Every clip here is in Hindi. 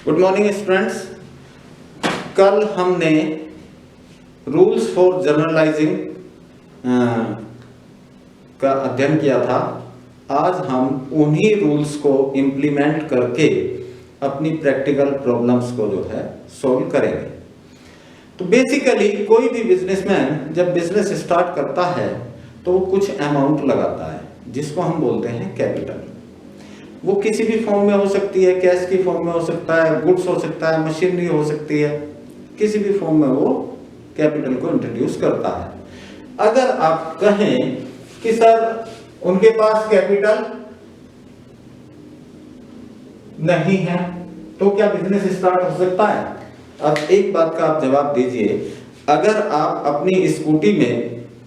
Good morning students. कल हमने रूल्स फॉर जर्नलाइजिंग का अध्ययन किया था। आज हम उन्हीं रूल्स को इम्प्लीमेंट करके अपनी प्रैक्टिकल प्रॉब्लम्स को जो है सॉल्व करेंगे। तो बेसिकली कोई भी बिजनेसमैन जब बिजनेस स्टार्ट करता है तो वो कुछ अमाउंट लगाता है जिसको हम बोलते हैं कैपिटल। वो किसी भी फॉर्म में हो सकती है, कैश की फॉर्म में हो सकता है, गुड्स हो सकता है, मशीनरी हो सकती है, किसी भी फॉर्म में वो कैपिटल को इंट्रोड्यूस करता है। अगर आप कहें कि सर उनके पास कैपिटल नहीं है तो क्या बिजनेस स्टार्ट हो सकता है? अब एक बात का आप जवाब दीजिए। अगर आप अपनी स्कूटी में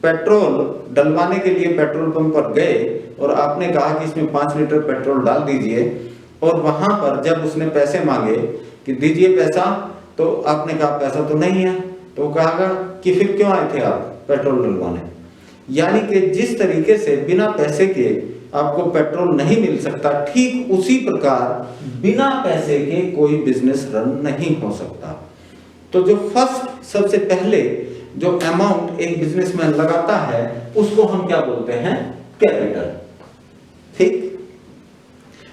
पेट्रोल डलवाने के लिए पेट्रोल पंप पर गए और आपने कहा कि इसमें 5 लीटर पेट्रोल डाल दीजिए, और वहां पर जब उसने पैसे मांगे कि दीजिए पैसा, तो आपने कहा पैसा तो नहीं है, तो कहा कि फिर क्यों आए थे आप पेट्रोल डलवाने? यानी कि जिस तरीके से बिना पैसे के आपको पेट्रोल नहीं मिल सकता, ठीक उसी प्रकार बिना पैसे के कोई बिजनेस रन नहीं हो सकता। तो जो फर्स्ट सबसे पहले जो अमाउंट एक बिजनेसमैन लगाता है उसको हम क्या बोलते हैं? कैपिटल। ठीक।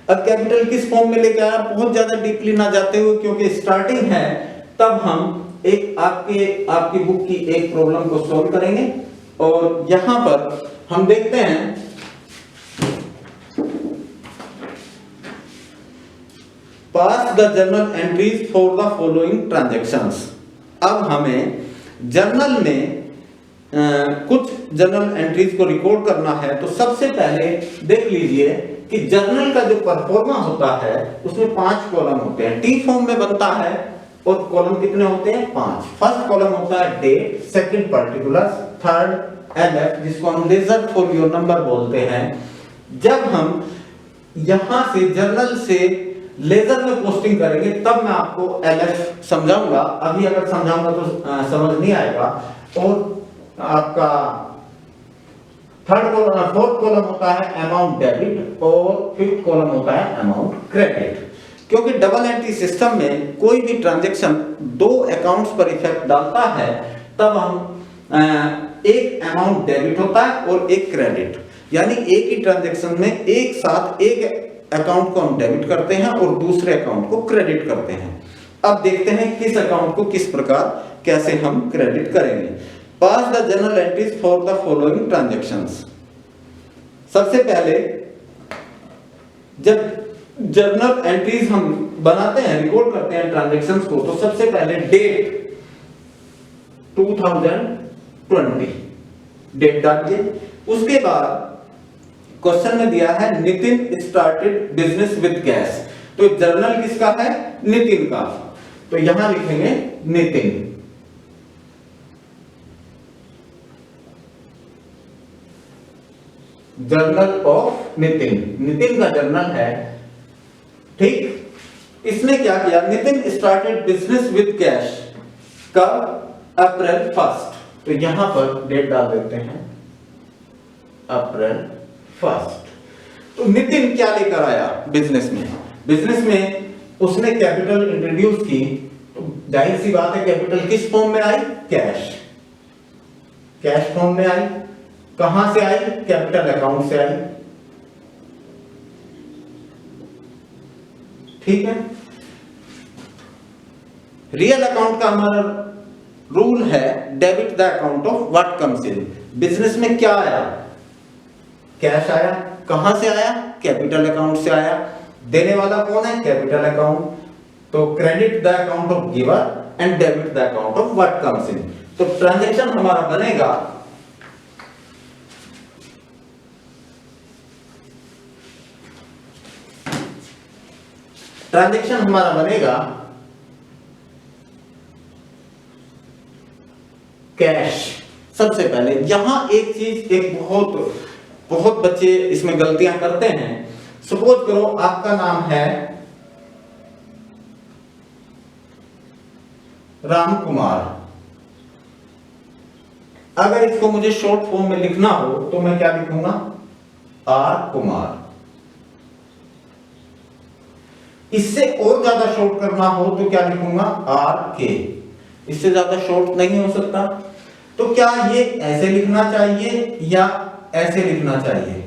अब कैपिटल किस फॉर्म में लेके आया, बहुत ज्यादा डीपली ना जाते हुए, क्योंकि स्टार्टिंग है, तब हम एक आपकी बुक की एक प्रॉब्लम को सॉल्व करेंगे। और यहां पर हम देखते हैं pass the journal entries for the following transactions. अब हमें जर्नल में कुछ जर्नल एंट्रीज को रिकॉर्ड करना है। तो सबसे पहले देख लीजिए कि जर्नल का जो परफॉर्मा होता है उसमें 5 कॉलम होते हैं, टी फॉर्म में बनता है, और कॉलम कितने होते हैं? 5। फर्स्ट कॉलम होता है date, second particulars, third LF जिसको हम लेजर फॉर योर नंबर बोलते हैं। जब हम यहां से जर्नल से लेजर में पोस्टिंग करेंगे तब मैं आपको एलएफ समझाऊंगा, अभी अगर समझाऊंगा तो समझ नहीं आएगा। और आपका फोर्थ कॉलम होता है अमाउंट डेबिट, और फिफ्थ कॉलम होता है अमाउंट क्रेडिट। क्योंकि डबल एंट्री सिस्टम में कोई भी ट्रांजैक्शन 2 अकाउंट्स पर इफेक्ट डालता है, तब हम एक अमाउंट डेबिट होता है और एक क्रेडिट, यानी एक ही ट्रांजैक्शन में एक साथ एक अकाउंट को हम डेबिट करते हैं और दूसरे अकाउंट को क्रेडिट करते हैं। अब देखते हैं किस अकाउंट को किस प्रकार कैसे हम क्रेडिट करेंगे। Pass the journal entries for the following transactions. सबसे पहले जब जर्नल एंट्रीज हम बनाते हैं, रिकॉर्ड करते हैं ट्रांजैक्शंस को, तो सबसे पहले डेट 2020 डेट डालिए। उसके बाद क्वेश्चन में दिया है Nitin started business with cash. तो जर्नल किसका है? नितिन का। तो यहां लिखेंगे नितिन। जर्नल ऑफ नितिन, नितिन का जर्नल है। ठीक। इसने क्या किया? Nitin started business with cash कब? अप्रैल 1। तो यहां पर डेट डाल देते हैं अप्रैल 1। तो नितिन क्या लेकर आया बिजनेस में? बिजनेस में उसने कैपिटल इंट्रोड्यूस की। तो जाहिर सी बात है कैपिटल किस फॉर्म में आई? कैश। कैश फॉर्म में आई। कहां से आई? कैपिटल अकाउंट से आई। ठीक है। रियल अकाउंट का हमारा रूल है debit the account of what comes in. Business में क्या आया? कैश आया। कहां से आया? कैपिटल अकाउंट से आया। देने वाला कौन है? Capital account. तो credit the account of giver and debit the account of what comes in. तो ट्रांजैक्शन हमारा बनेगा कैश। सबसे पहले यहां एक चीज, एक बहुत बच्चे इसमें गलतियां करते हैं। सपोज करो आपका नाम है राम कुमार। अगर इसको मुझे शॉर्ट फॉर्म में लिखना हो तो मैं क्या लिखूंगा? आर कुमार। इससे और ज्यादा शॉर्ट करना हो तो क्या लिखूंगा, आर के, इससे ज्यादा शॉर्ट नहीं हो सकता। तो क्या ये ऐसे लिखना चाहिए या ऐसे लिखना चाहिए?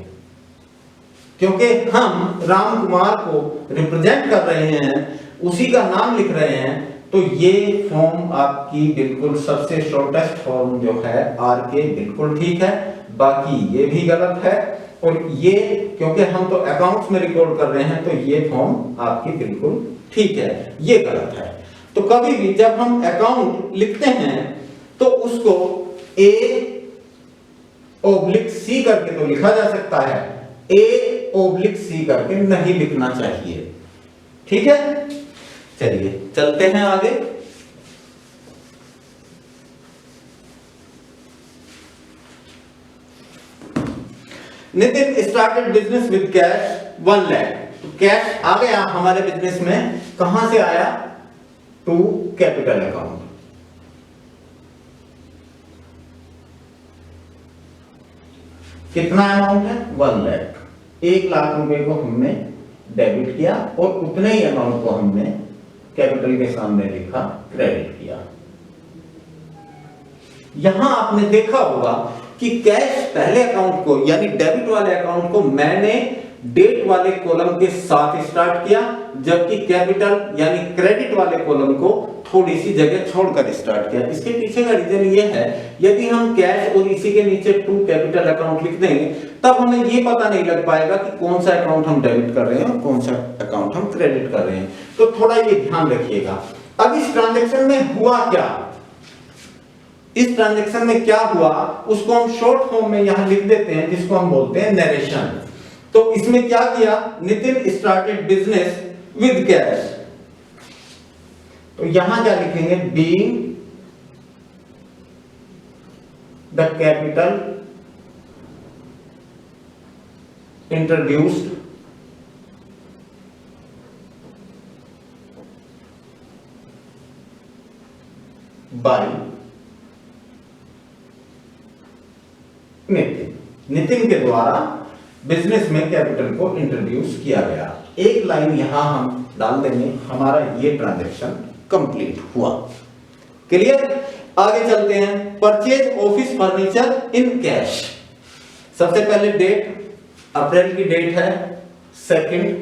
क्योंकि हम राम कुमार को रिप्रेजेंट कर रहे हैं, उसी का नाम लिख रहे हैं, तो ये फॉर्म आपकी बिल्कुल सबसे शॉर्टेस्ट फॉर्म जो है आर के बिल्कुल ठीक है। बाकी ये भी गलत है, और ये क्योंकि हम तो अकाउंट्स में रिकॉर्ड कर रहे हैं तो ये फॉर्म आपकी बिल्कुल ठीक है, ये गलत है। तो कभी भी जब हम अकाउंट लिखते हैं तो उसको ए ओब्लिक सी करके तो लिखा जा सकता है, ए ओब्लिक सी करके नहीं लिखना चाहिए। ठीक है, चलिए चलते हैं आगे। Nitin started business with cash 1 lakh. तो कैश आ गया हमारे बिजनेस में, कहां से आया, टू कैपिटल अकाउंट। कितना अमाउंट है, 1 लाख। 1 लाख रुपए को हमने डेबिट किया और उतने ही अमाउंट को हमने कैपिटल के सामने लिखा, क्रेडिट किया। यहां आपने देखा होगा कि कैश पहले अकाउंट को यानी डेबिट वाले अकाउंट को मैंने डेट वाले कॉलम के साथ स्टार्ट किया, जबकि कैपिटल यानी क्रेडिट वाले कॉलम को थोड़ी सी जगह छोड़कर स्टार्ट किया। इसके पीछे का रीजन ये है, यदि हम कैश और इसी के नीचे टू कैपिटल अकाउंट लिख देंगे तब हमें ये पता नहीं लग पाएगा कि कौन सा अकाउंट हम डेबिट कर रहे हैं और कौन सा अकाउंट हम क्रेडिट कर रहे हैं। तो थोड़ा ये ध्यान रखिएगा। अब इस ट्रांजैक्शन में हुआ क्या, इस ट्रांजैक्शन में क्या हुआ उसको हम शॉर्ट फॉर्म में यहां लिख देते हैं, जिसको हम बोलते हैं नरेशन। तो इसमें क्या किया, Nitin started business with cash. तो यहां क्या लिखेंगे, being the capital introduced by Nitin के द्वारा बिजनेस में कैपिटल को इंट्रोड्यूस किया गया। एक लाइन यहां हम डाल देंगे, हमारा ये ट्रांजैक्शन कंप्लीट हुआ। क्लियर, आगे चलते हैं। Purchase office furniture in cash. सबसे पहले डेट, अप्रैल की डेट है 2।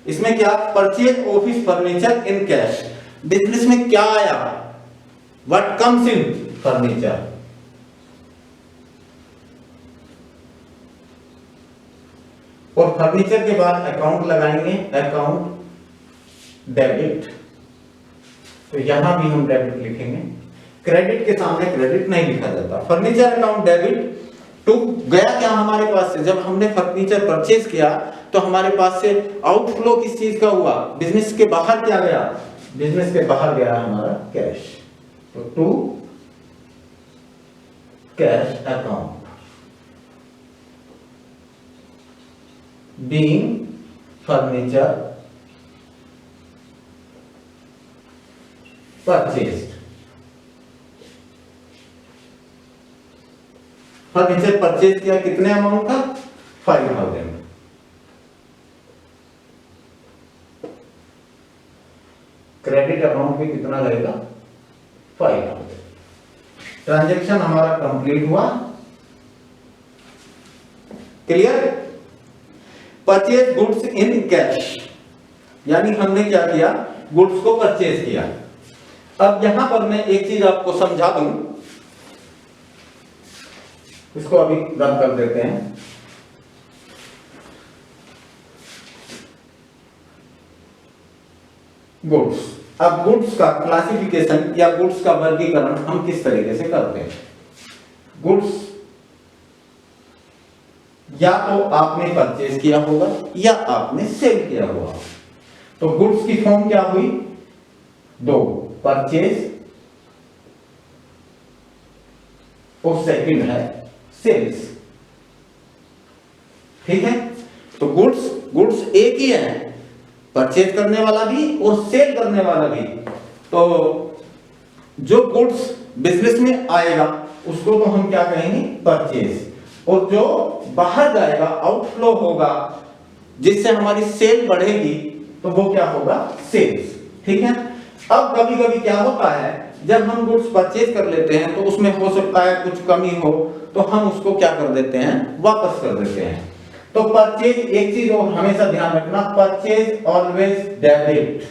इसमें क्या, purchase office furniture in cash. Business में क्या आया, व्हाट कम्स इन फर्नीचर। और फर्नीचर के बाद अकाउंट लगाएंगे, अकाउंट डेबिट। तो यहां भी हम डेबिट लिखेंगे, क्रेडिट के सामने क्रेडिट नहीं लिखा जाता। फर्नीचर अकाउंट डेबिट टू गया क्या हमारे पास से, जब हमने फर्नीचर परचेज किया तो हमारे पास से आउटफ्लो किस चीज का हुआ, बिजनेस के बाहर क्या गया, बिजनेस के बाहर गया हमारा कैश। तो to cash account being furniture purchased। Furniture purchase किया कितने अमाउंट का, 5000। क्रेडिट अमाउंट भी कितना लगेगा, 5000। ट्रांजैक्शन हमारा कंप्लीट हुआ। Clear. Purchase goods in cash, यानी हमने क्या किया, गुड्स को परचेज किया। अब यहां पर मैं एक चीज आपको समझा दूं, इसको अभी रद्द कर देते हैं। गुड्स, अब गुड्स का क्लासिफिकेशन या गुड्स का वर्गीकरण हम किस तरीके से करते हैं। गुड्स या तो आपने परचेज किया होगा या आपने सेल किया होगा। तो गुड्स की फॉर्म क्या हुई, 2, परचेज और सेकंड है सेल्स। ठीक है, तो गुड्स एक ही है, परचेज करने वाला भी और सेल करने वाला भी। तो जो गुड्स बिजनेस में आएगा उसको तो हम क्या कहेंगे, परचेज। और जो बाहर जाएगा, आउटफ्लो होगा, जिससे हमारी सेल बढ़ेगी, तो वो क्या होगा, सेल्स। ठीक है। अब कभी कभी क्या होता है, जब हम गुड्स परचेज कर लेते हैं तो उसमें हो सकता है कुछ कमी हो, तो हम उसको क्या कर देते हैं, वापस कर देते हैं। तो परचेज, एक चीज और हमेशा ध्यान रखना, purchase always debit,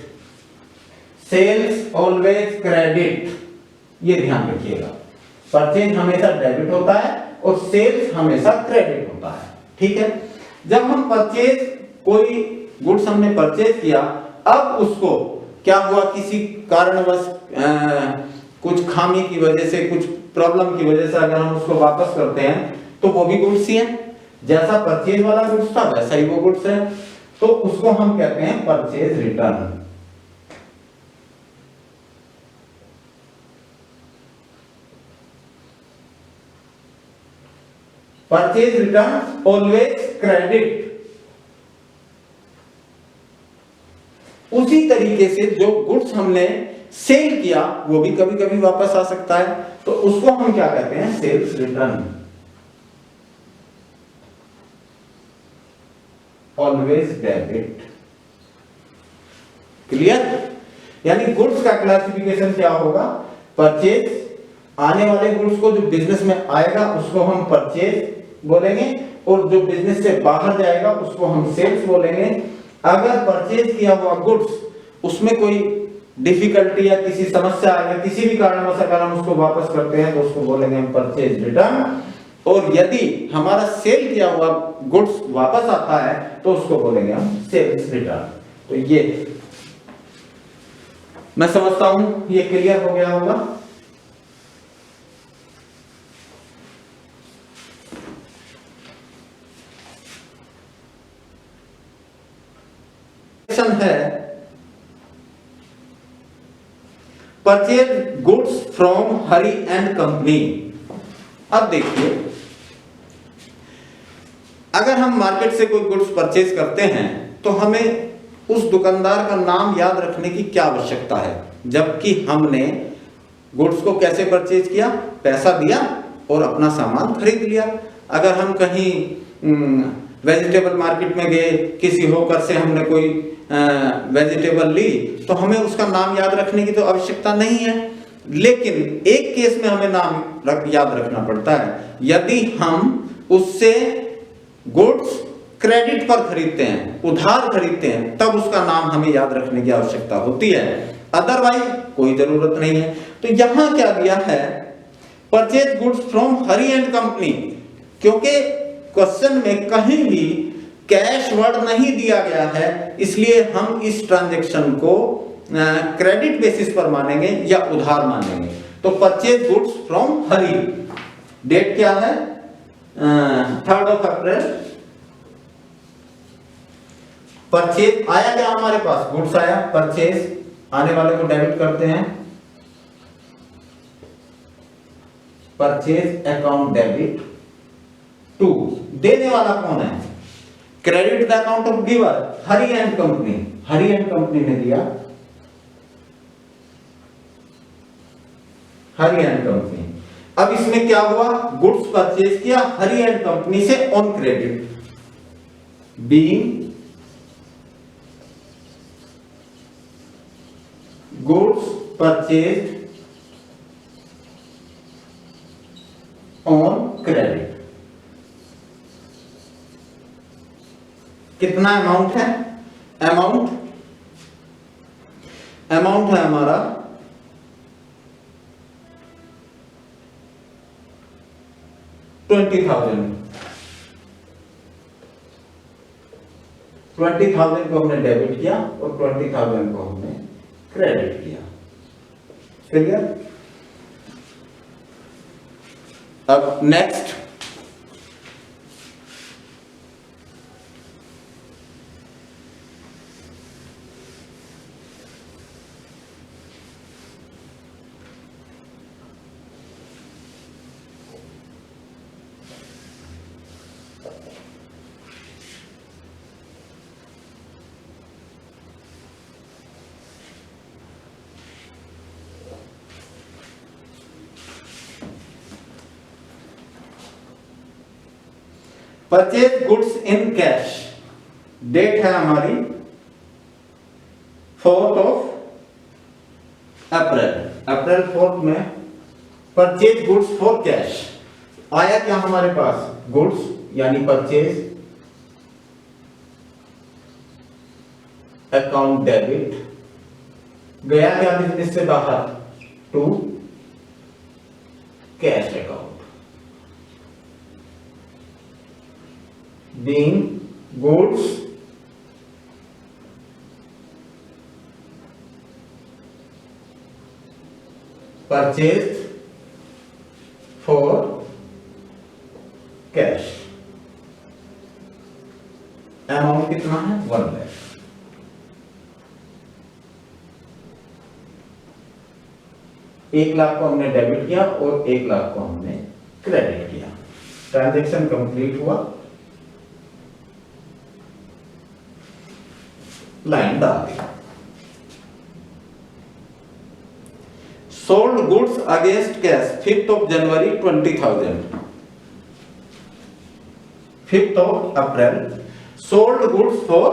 sales always credit, ये ध्यान रखिएगा। परचेज हमेशा डेबिट होता है और सेल्स हमेशा क्रेडिट होता है। ठीक है। जब हम परचेज, कोई गुड्स हमने परचेज किया, अब उसको क्या हुआ, किसी कारणवश कुछ खामी की वजह से, कुछ प्रॉब्लम की वजह से अगर हम उसको वापस करते हैं तो वो भी गुड्स ही है, जैसा परचेज वाला गुड्स था वैसा ही वो गुड्स है, तो उसको हम कहते हैं purchase return. Purchase return always credit. उसी तरीके से जो गुड्स हमने सेल किया वो भी कभी कभी वापस आ सकता है, तो उसको हम क्या कहते हैं, sales return, always debit. Clear. यानी गुड्स का क्लासिफिकेशन क्या होगा, परचेज, आने वाले गुड्स को जो बिजनेस में आएगा उसको हम परचेज बोलेंगे, और जो बिजनेस से बाहर जाएगा उसको हम सेल्स बोलेंगे। अगर परचेज किया हुआ गुड्स उसमें कोई डिफिकल्टी या किसी समस्या आ गई, किसी भी कारणवश अगर हम उसको वापस करते हैं तो उसको बोलेंगे हम परचेज रिटर्न, और यदि हमारा सेल किया हुआ गुड्स वापस आता है तो उसको बोलेंगे हम सेल्स रिटर्न। तो ये मैं समझता हूं ये क्लियर हो गया होगा। है purchase goods from Hari and company. अब देखिए, अगर हम मार्केट से कोई गुड्स परचेज करते हैं तो हमें उस दुकानदार का नाम याद रखने की क्या आवश्यकता है, जबकि हमने गुड्स को कैसे परचेज किया, पैसा दिया और अपना सामान खरीद लिया। अगर हम कहीं वेजिटेबल मार्केट में गए, किसी होकर से हमने कोई वेजिटेबल ली, तो हमें उसका नाम याद रखने की तो आवश्यकता नहीं है। लेकिन एक केस में हमें नाम याद रखना पड़ता है, यदि हम उससे गुड्स क्रेडिट पर खरीदते हैं, उधार खरीदते हैं, तब उसका नाम हमें याद रखने की आवश्यकता होती है, अदरवाइज कोई जरूरत नहीं है। तो यहां क्या दिया है, purchase goods from Hari and company, क्योंकि क्वेश्चन में कहीं भी कैश वर्ड नहीं दिया गया है, इसलिए हम इस ट्रांजैक्शन को क्रेडिट बेसिस पर मानेंगे या उधार मानेंगे। तो purchase goods from Hari, date क्या है, 3 अप्रैल। परचेज आया क्या हमारे पास, गुड्स आया, परचेज, आने वाले को डेबिट करते हैं, परचेज अकाउंट डेबिट टू, देने वाला कौन है, credit the account of giver, Hari and company, Hari and company ने दिया, हरी एंड कंपनी। अब इसमें क्या हुआ, गुड्स परचेज किया हरी एंड कंपनी से on credit, being goods purchase on credit. कितना अमाउंट है, अमाउंट है हमारा 20,000 को हमने डेबिट किया और 20,000 को हमने क्रेडिट किया। क्लियर। अब next, purchase goods in cash, date है हमारी 4th ऑफ अप्रैल 4th में परचेज गुड्स फॉर कैश आया क्या हमारे पास, गुड्स यानी परचेज, अकाउंट डेबिट, गया क्या बिजनेस से बाहर, to cash account, being goods purchase for cash. Amount कितना है, 1 लाख। एक लाख को हमने डेबिट किया और 1 लाख को हमने क्रेडिट किया। ट्रांजैक्शन कंप्लीट हुआ, लाइन डाल दी। Sold goods against cash 5th of January 20,000। 5th of April sold goods for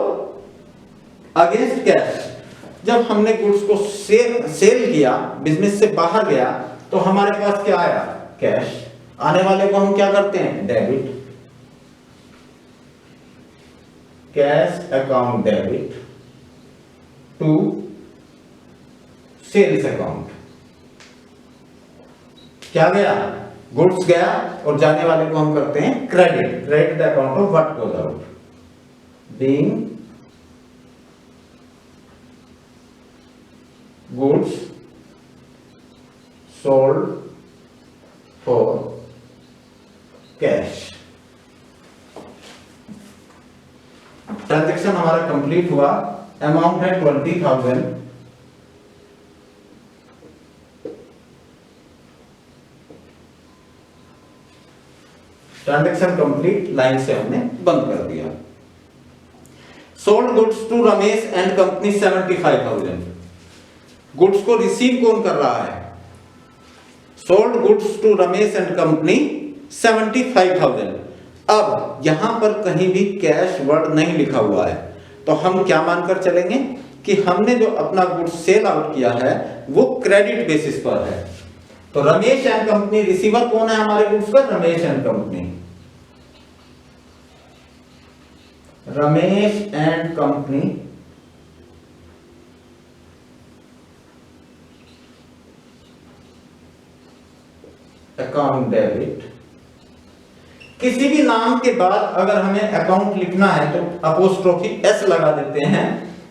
against cash. जब हमने गुड्स को सेल किया, बिजनेस से बाहर गया, तो हमारे पास क्या आया, कैश। आने वाले को हम क्या करते हैं, debit, cash account debit to sales account. क्या गया, गुड्स गया, और जाने वाले को हम करते हैं credit, credit account of what goes out, being goods sold for cash. Transaction हमारा कंप्लीट हुआ, अमाउंट है 20,000। ट्रांजैक्शन कंप्लीट, लाइन से हमने बंद कर दिया। Sold goods to Ramesh and company 75,000। गुड्स को रिसीव कौन कर रहा है, sold goods to Ramesh and company 75,000। अब यहां पर कहीं भी कैश वर्ड नहीं लिखा हुआ है, तो हम क्या मानकर चलेंगे कि हमने जो अपना गुड्स सेल आउट किया है वो क्रेडिट बेसिस पर है। तो रमेश एंड कंपनी, रिसीवर कौन है हमारे गुड्स का, Ramesh and company. Ramesh and company account debit. किसी भी नाम के बाद अगर हमें अकाउंट लिखना है तो अपोस्ट्रोफी एस लगा देते हैं।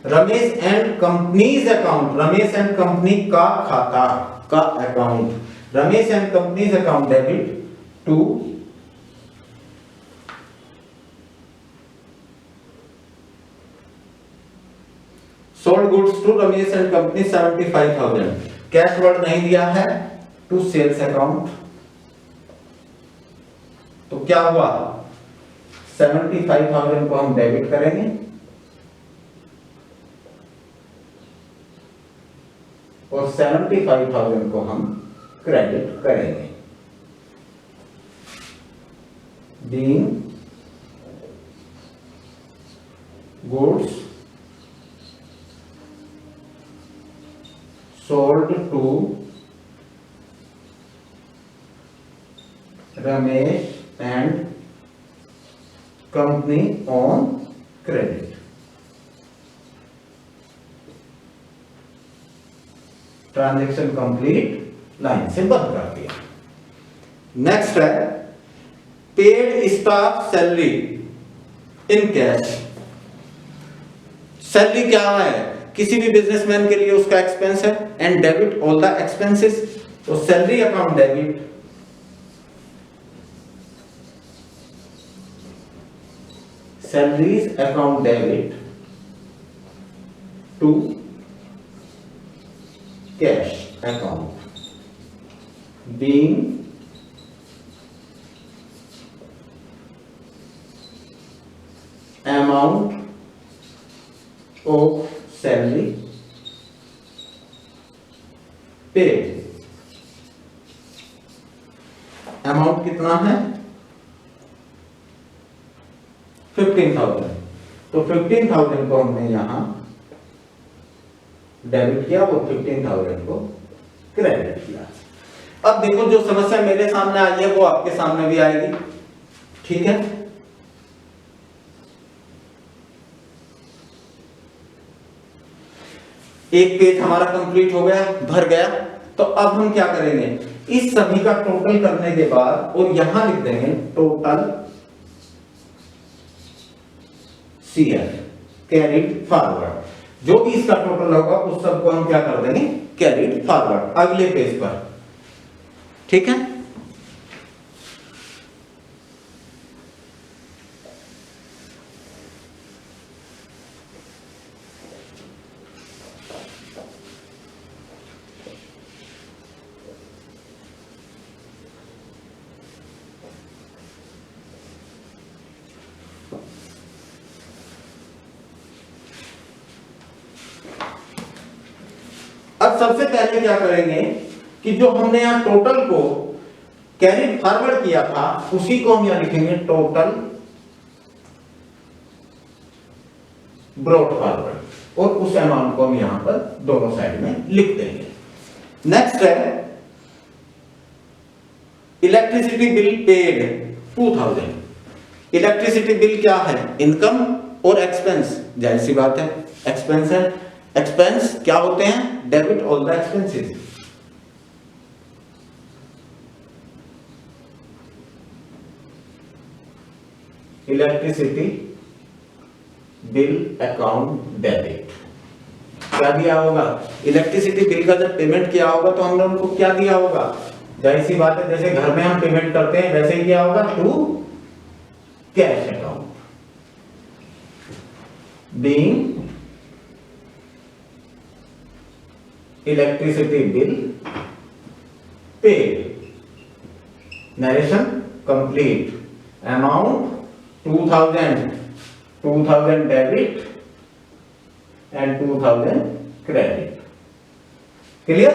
Ramesh and company's account, Ramesh and company का खाता का account, Ramesh and company's account debit to sold goods to Ramesh and company 75,000। Cash word नहीं दिया है, टू सेल्स अकाउंट। तो क्या हुआ, 75,000 को हम डेबिट करेंगे और 75,000 को हम क्रेडिट करेंगे, being goods sold to Ramesh and company on credit। Transaction complete, line से बंद कर दिया। नेक्स्ट है paid staff salary in cash. Salary क्या है, किसी भी बिजनेसमैन के लिए उसका एक्सपेंस है, and debit all the expenses. तो salary account debit salaries account debit to cash account, being amount of salary paid। Amount कितना है, 15,000। तो 15,000 को हमने यहां डेबिट किया, वो 15,000 को क्रेडिट किया। अब देखो जो समस्या मेरे सामने आई है वो आपके सामने भी आएगी, ठीक है। एक पेज हमारा कंप्लीट हो गया, भर गया। तो अब हम क्या करेंगे, इस सभी का टोटल करने के बाद और यहां लिख देंगे टोटल CF कैरिड फॉरवर्ड। जो भी इसका टोटल होगा उस सबको हम क्या कर देंगे, कैरिड फॉरवर्ड अगले पेज पर, ठीक है। अब सबसे पहले क्या करेंगे कि जो हमने यहां टोटल को कैरिड फॉरवर्ड किया था उसी को हम यहां लिखेंगे टोटल ब्रॉट फॉरवर्ड, और उस अमाउंट को हम यहां पर दोनों साइड में लिख देंगे। नेक्स्ट है electricity bill paid 2000। Electricity bill क्या है, इनकम और एक्सपेंस, जाहिर सी बात है एक्सपेंस है। एक्सपेंस क्या होते हैं, debit all the expenses. Electricity bill account debit, क्या दिया होगा, इलेक्ट्रिसिटी बिल का जब पेमेंट किया होगा तो हमने उनको क्या दिया होगा, जाहिर सी बात है जैसे घर में हम पेमेंट करते हैं वैसे ही क्या होगा, to cash account being electricity bill paid. Narration complete. Amount 2000 debit and 2000 credit. Clear,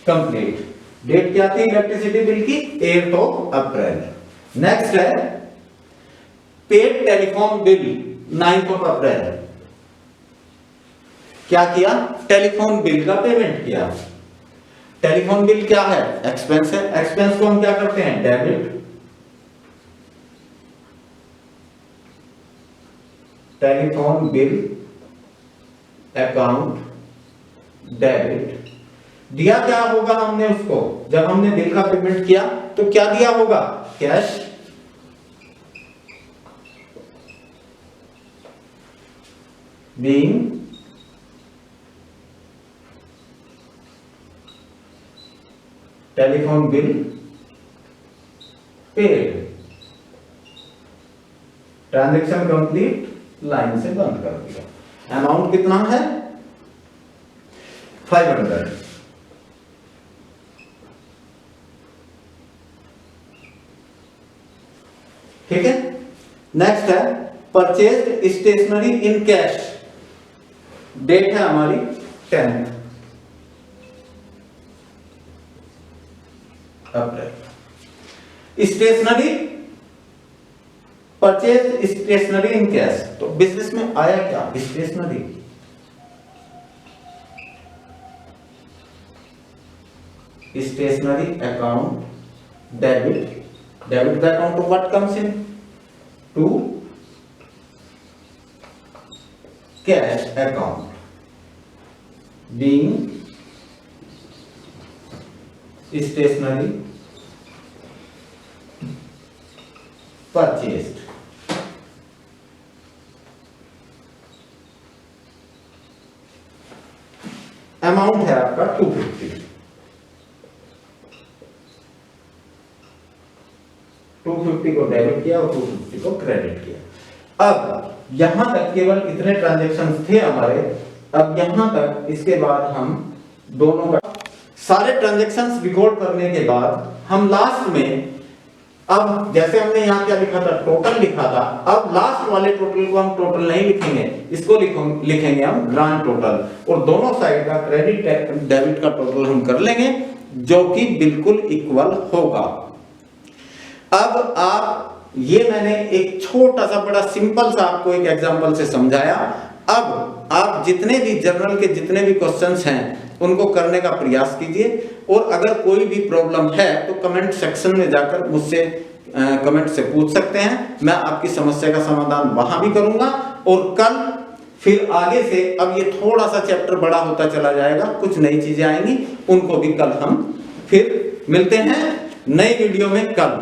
complete. Date क्या थी इलेक्ट्रिसिटी बिल की, 8 अप्रैल। नेक्स्ट है पेड टेलीफोन बिल 9 अप्रैल। क्या किया, टेलीफोन बिल का पेमेंट किया। टेलीफोन बिल क्या है, एक्सपेंस है। एक्सपेंस को हम क्या करते हैं, debit. Telephone bill account debit. दिया क्या होगा हमने उसको, जब हमने बिल का पेमेंट किया तो क्या दिया होगा, cash. Being telephone bill paid. Transaction complete, line से बंद कर दिया। अमाउंट कितना है, 500। ठीक है। नेक्स्ट है purchased stationery in cash. Date है हमारी 10 April. Stationery purchase stationery in cash, तो बिजनेस में आया क्या, stationery. Stationery account debit. Debit the account to what comes in, to cash account being stationery purchased. Amount है आपका 250। 250 को डेबिट किया और 250 को क्रेडिट किया। अब यहां तक केवल इतने ट्रांजैक्शंस थे हमारे। अब यहां तक, इसके बाद हम दोनों का सारे ट्रांजैक्शंस रिकॉर्ड करने के बाद हम लास्ट में, अब जैसे हमने यहाँ क्या लिखा था, टोटल लिखा था, अब लास्ट वाले टोटल को हम टोटल नहीं लिखेंगे, इसको लिखेंगे हम ग्रांड टोटल, और दोनों साइड का क्रेडिट डेबिट का टोटल हम कर लेंगे जो कि बिल्कुल इक्वल होगा। अब आप, ये मैंने एक छोटा सा बड़ा सिंपल सा आपको एक एग्जांपल से समझाया। अब आप जितने भी जर्नल के जितने भी क्वेश्चंस हैं उनको करने का प्रयास कीजिए, और अगर कोई भी प्रॉब्लम है तो कमेंट सेक्शन में जाकर मुझसे कमेंट से पूछ सकते हैं। मैं आपकी समस्या का समाधान वहां भी करूंगा। और कल फिर आगे से, अब ये थोड़ा सा चैप्टर बड़ा होता चला जाएगा, कुछ नई चीजें आएंगी, उनको भी कल हम फिर मिलते हैं नई वीडियो में कल।